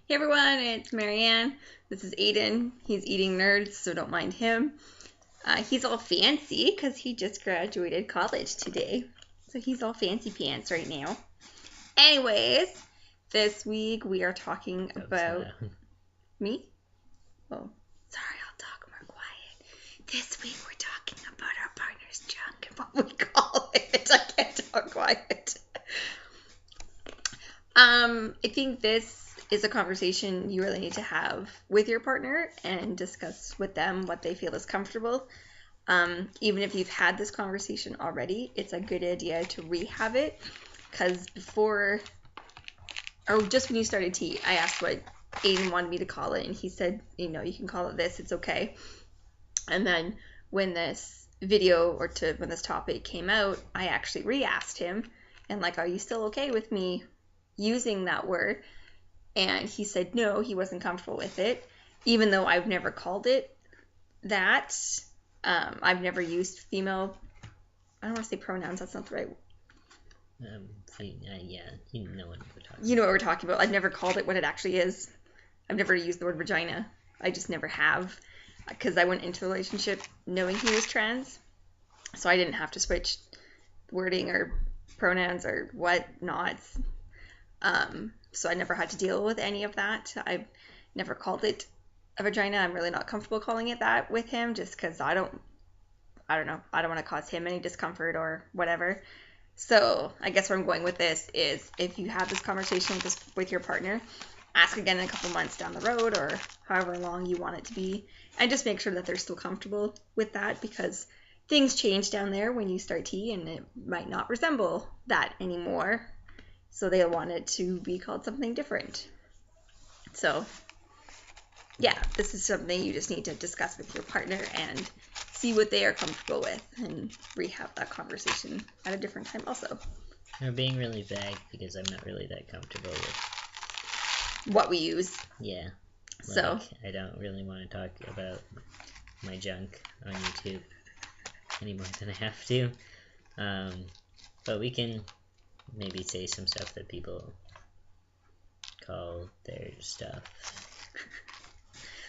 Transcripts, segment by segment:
Hey everyone, it's Marianne. This is Aiden. He's eating nerds, so don't mind him. He's all fancy because he just graduated college today. So he's all fancy pants right now. Anyways, this week we are talking about... Me? Oh, sorry, I'll talk more quiet. This week we're talking about our partner's junk and what we call it. I can't talk quiet. I think this is a conversation you really need to have with your partner and discuss with them what they feel is comfortable. Even if you've had this conversation already, it's a good idea to rehab it, because before, or just when you started tea, I asked what Aiden wanted me to call it, and he said, you can call it this, it's okay. And then when this video, when this topic came out, I actually re-asked him, and are you still okay with me using that word? And he said no, he wasn't comfortable with it, even though I've never called it that. I've never used female, I don't want to say pronouns, that's not the right. Yeah, you know what we're talking about. You know what we're talking about. I've never called it what it actually is. I've never used the word vagina. I just never have, because I went into a relationship knowing he was trans, so I didn't have to switch wording or pronouns or whatnots. So I never had to deal with any of that. I've never called it a vagina. I'm really not comfortable calling it that with him, just because I don't know. I don't want to cause him any discomfort or whatever. So I guess where I'm going with this is, if you have this conversation with your partner, ask again in a couple months down the road or however long you want it to be, and just make sure that they're still comfortable with that, because things change down there when you start tea, and it might not resemble that anymore. So they'll want it to be called something different. So, yeah, this is something you just need to discuss with your partner and see what they are comfortable with, and rehab that conversation at a different time also. We're being really vague because I'm not really that comfortable with what we use. Yeah. So I don't really want to talk about my junk on YouTube any more than I have to. But we can maybe say some stuff that people call their stuff.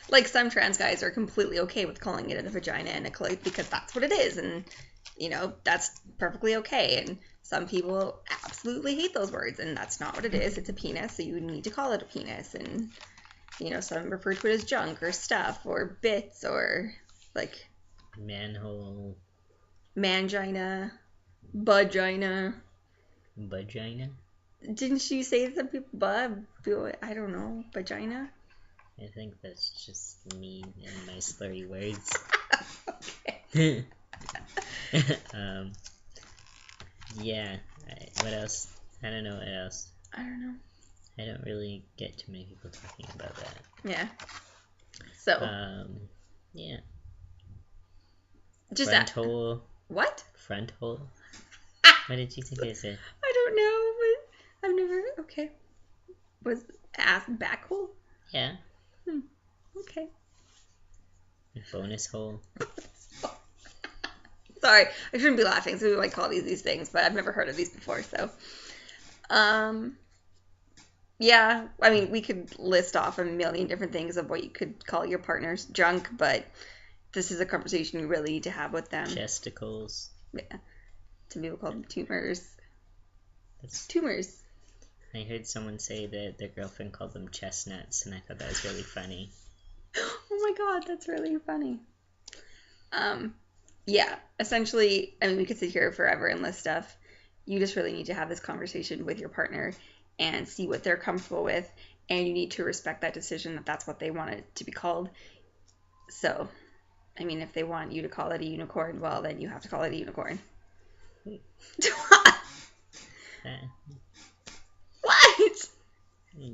Like, some trans guys are completely okay with calling it a vagina and a clit because that's what it is, and that's perfectly okay. And some people absolutely hate those words, and that's not what it is. It's a penis, so you need to call it a penis. And some refer to it as junk or stuff or bits or manhole, mangina, vagina. Vagina? Didn't you say some people I don't know, vagina? I think that's just me and my slurry words. Okay. Yeah. What else? I don't know what else. I don't know. I don't really get too many people talking about that. Yeah. So. Yeah. Just front hole. What? Front hole. What did you think I said? I don't know, but I've never. Okay. Was ass back hole? Yeah. Okay. Bonus hole. Sorry, I shouldn't be laughing. So we might call these things, but I've never heard of these before. So, yeah. I mean, we could list off a million different things of what you could call your partner's junk, but this is a conversation you really need to have with them. Chesticles. Yeah. Some people call them tumors. That's... Tumors. I heard someone say that their girlfriend called them chestnuts, and I thought that was really funny. Oh my god, that's really funny. Yeah, essentially, I mean, we could sit here forever and list stuff. You just really need to have this conversation with your partner and see what they're comfortable with, and you need to respect that decision that that's what they want it to be called. So, I mean, if they want you to call it a unicorn, well, then you have to call it a unicorn. What?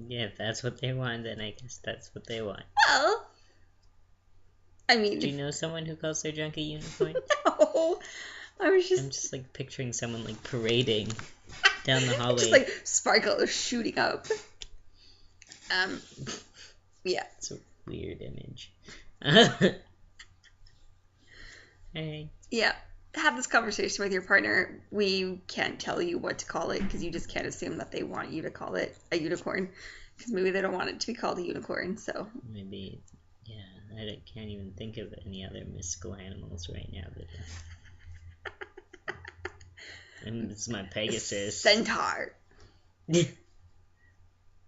Yeah, if that's what they want, then I guess that's what they want. Well, I mean... Do you know someone who calls their junk a unicorn? No. I'm just parading someone parading down the hallway. Just sparkles shooting up. Yeah. It's a weird image. Hey. Yeah. Have this conversation with your partner. We can't tell you what to call it because you just can't assume that they want you to call it a unicorn. Because maybe they don't want it to be called a unicorn, so. Maybe, yeah, can't even think of any other mystical animals right now. And this is my Pegasus. Centaur.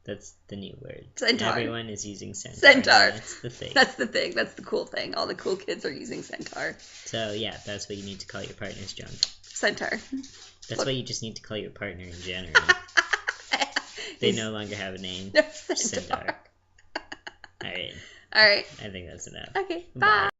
That's the new word. Centaur. Everyone is using Centaur. Centaur. That's the thing. That's the thing. That's the cool thing. All the cool kids are using Centaur. So, yeah, that's what you need to call your partner's junk. Centaur. That's what you just need to call your partner in general. They no longer have a name. Centaur. Alright. Alright. I think that's enough. Okay, Bye. bye.